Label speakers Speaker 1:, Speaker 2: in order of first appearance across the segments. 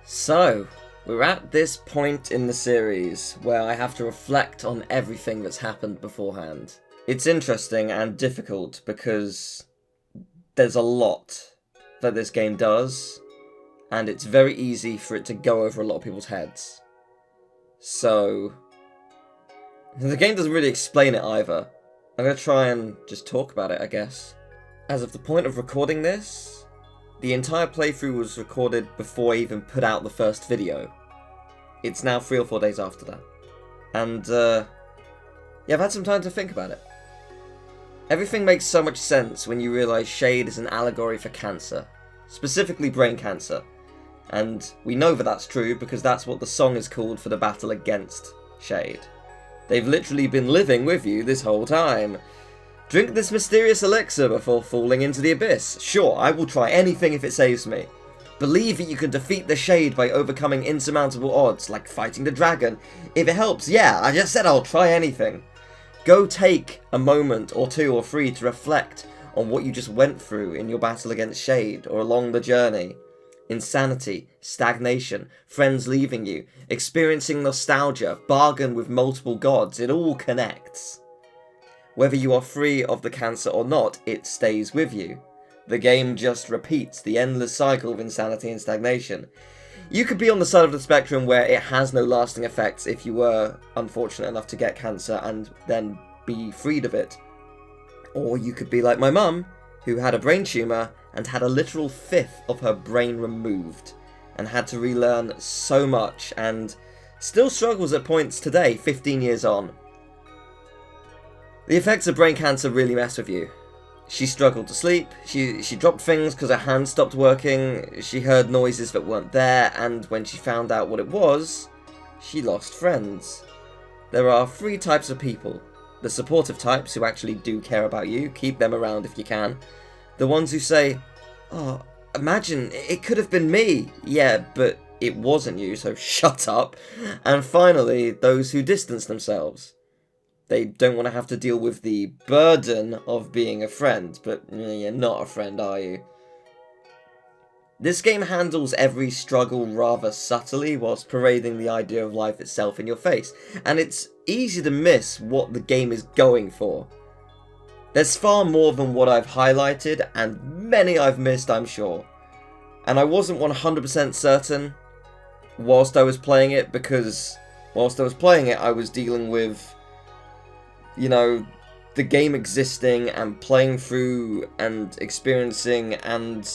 Speaker 1: So, we're at this point in the series where I have to reflect on everything that's happened beforehand. It's interesting and difficult because there's a lot that this game does, and it's very easy for it to go over a lot of people's heads. So, the game doesn't really explain it either. I'm going to try and just talk about it, I guess. As of the point of recording this, the entire playthrough was recorded before I even put out the first video. It's now 3 or 4 days after that. And, yeah, I've had some time to think about it. Everything makes so much sense when you realise Shade is an allegory for cancer. Specifically brain cancer. And we know that that's true because that's what the song is called for the battle against Shade. They've literally been living with you this whole time. Drink this mysterious elixir before falling into the abyss. Sure, I will try anything if it saves me. Believe that you can defeat the Shade by overcoming insurmountable odds, like fighting the dragon. If it helps, yeah, I just said I'll try anything. Go take a moment or 2 or 3 to reflect on what you just went through in your battle against Shade or along the journey. Insanity, stagnation, friends leaving you, experiencing nostalgia, bargain with multiple gods, it all connects. Whether you are free of the cancer or not, it stays with you. The game just repeats the endless cycle of insanity and stagnation. You could be on the side of the spectrum where it has no lasting effects if you were unfortunate enough to get cancer and then be freed of it. Or you could be like my mum, who had a brain tumour and had a literal 1/5 of her brain removed, and had to relearn so much and still struggles at points today, 15 years on. The effects of brain cancer really mess with you. She struggled to sleep, she dropped things because her hand stopped working, she heard noises that weren't there, and when she found out what it was, she lost friends. There are 3 types of people. The supportive types who actually do care about you, keep them around if you can. The ones who say, "Oh, imagine, it could have been me." Yeah, but it wasn't you, so shut up. And finally, those who distance themselves. They don't want to have to deal with the burden of being a friend, but you're not a friend, are you? This game handles every struggle rather subtly whilst parading the idea of life itself in your face, and it's easy to miss what the game is going for. There's far more than what I've highlighted, and many I've missed, I'm sure. And I wasn't 100% certain whilst I was playing it, because whilst I was playing it I was dealing with, you know, the game existing and playing through and experiencing and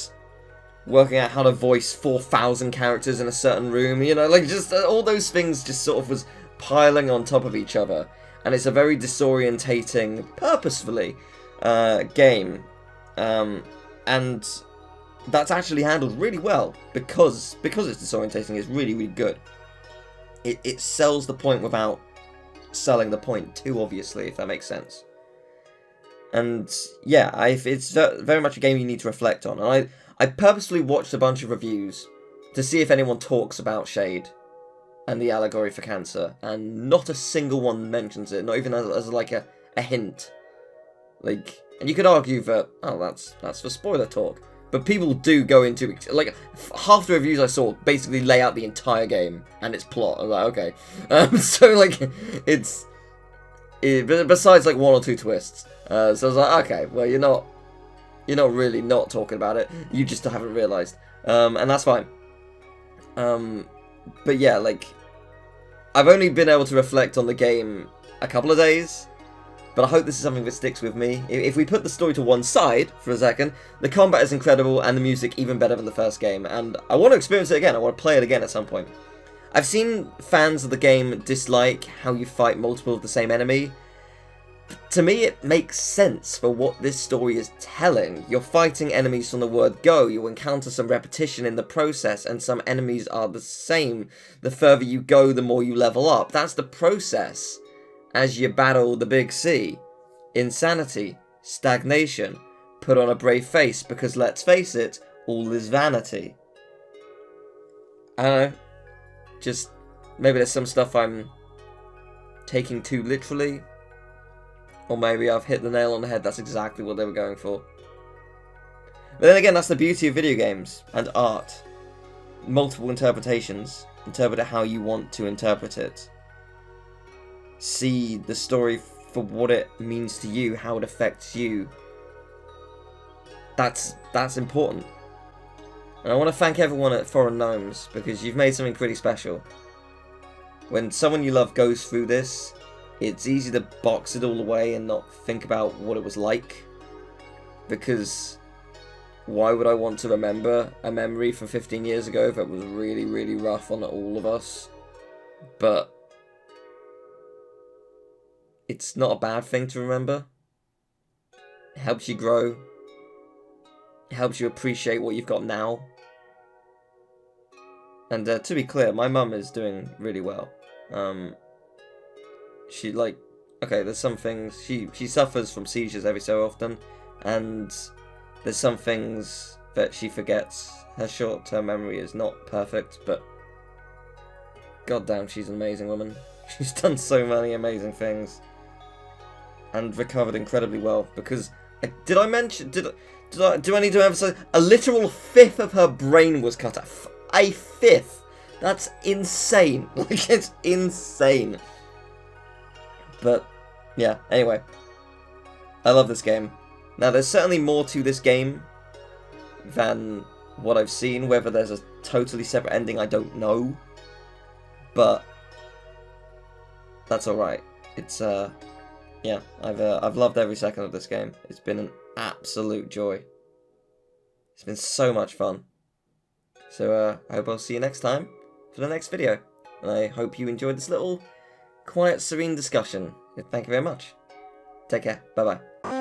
Speaker 1: working out how to voice 4,000 characters in a certain room, you know, like just all those things just sort of was piling on top of each other. And it's a very disorientating, purposefully, game. And that's actually handled really well because it's disorientating, it's really, really good. It sells the point without selling the point too obviously, if that makes sense. And yeah, it's very much a game you need to reflect on. And I purposely watched a bunch of reviews to see if anyone talks about Shade and the allegory for cancer, and not a single one mentions it, not even as like a hint. Like, and you could argue that, oh, that's for spoiler talk. But people do go into, like, half the reviews I saw basically lay out the entire game and its plot. I was like, okay. So, like, besides, like, 1 or 2 twists. So I was like, okay, well, you're not really not talking about it. You just haven't realised. And that's fine. But yeah, like, I've only been able to reflect on the game a couple of days. But I hope this is something that sticks with me. If we put the story to one side for a second, the combat is incredible and the music even better than the first game. And I want to experience it again. I want to play it again at some point. I've seen fans of the game dislike how you fight multiple of the same enemy. To me, it makes sense for what this story is telling. You're fighting enemies from the word go. You'll encounter some repetition in the process, and some enemies are the same. The further you go, the more you level up. That's the process. As you battle the big C. Insanity, stagnation, put on a brave face because let's face it, all is vanity. I don't know, just maybe there's some stuff I'm taking too literally, or maybe I've hit the nail on the head, that's exactly what they were going for. But then again, that's the beauty of video games and art. multiple interpretations. Interpret it how you want to interpret it. See the story for what it means to you, how it affects you. That's important. And I want to thank everyone at Foreign Gnomes, because you've made something pretty special. When someone you love goes through this, it's easy to box it all away and not think about what it was like. Because why would I want to remember a memory from 15 years ago that was really, really rough on all of us? But it's not a bad thing to remember. It helps you grow. It helps you appreciate what you've got now. And to be clear, my mum is doing really well. She, like, okay, there's some things, she suffers from seizures every so often, and there's some things that she forgets. Her short-term memory is not perfect, but goddamn, she's an amazing woman. She's done so many amazing things, and recovered incredibly well, because, did I mention, do I need to emphasize, a literal fifth of her brain was cut off. A fifth! That's insane. Like, it's insane. But, yeah, anyway. I love this game. Now, there's certainly more to this game than what I've seen. Whether there's a totally separate ending, I don't know. But that's alright. It's, yeah, I've loved every second of this game. It's been an absolute joy. It's been so much fun. So, I hope I'll see you next time for the next video. And I hope you enjoyed this little quiet, serene discussion. Thank you very much. Take care. Bye-bye.